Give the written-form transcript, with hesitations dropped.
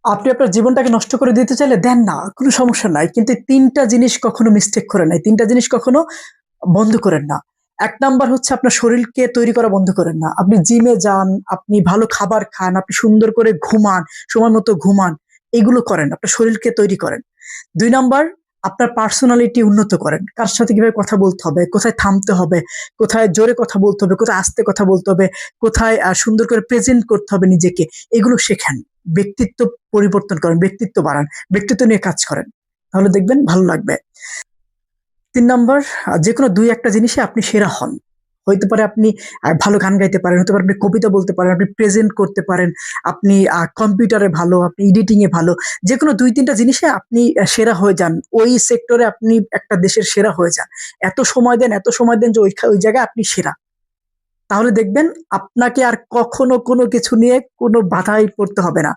আপনি আপনার জীবনটাকে নষ্ট করে দিতে চাইলে দেন না, কোনো সমস্যা নাই। কিন্তু এই ৩ টা জিনিস কখনো মিস্টেক করেন না। এই ৩ টা জিনিস কখনো বন্ধ করেন না। ১ নাম্বার হচ্ছে আপনার শরীরকে তৈরি করা বন্ধ করেন না। আপনি জিমে যান, আপনি ভালো খাবার খান, আপনি সুন্দর করে ঘুমান, সময় মতো ঘুমান। এগুলো করেন। আপনার শরীরকে তৈরি করেন। ২ নাম্বার আপনার পার্সোনালিটি উন্নত করেন। কার সাথে কিভাবে কথা বলতে হবে, কোথায় থামতে হবে, কোথায় জোরে কথা বলতে হবে, কোথায় আস্তে কথা বলতে হবে, কোথায় সুন্দর করে প্রেজেন্ট করতে হবে নিজেকে। এগুলো শেখেন। ব্যক্তিত্ব পরিবর্তন করেন, ব্যক্তিত্ব বাড়ান, ব্যক্তিত্ব নিয়ে কাজ করেন। তাহলে দেখবেন ভালো লাগবে। ৩ নাম্বার যেকোনো ২-১ টা জিনিসে আপনি সেরা হন। হইতে পারে আপনি ভালো গান গাইতে পারেন, হতে পারে আপনি কবিতা বলতে পারেন, আপনি প্রেজেন্ট করতে পারেন, আপনি কম্পিউটারে ভালো, আপনি এডিটিং এ ভালো। যেকোনো ২-৩ টা জিনিসে আপনি সেরা হয়ে যান। ওই সেক্টরে আপনি একটা দেশের সেরা হয়ে যান। এত সময় দেন যে ওই জায়গায় আপনি সেরা। তাহলে দেখবেন আপনাকে আর কখনো কোনো কিছু নিয়ে কোনো বাধায় পড়তে হবে না।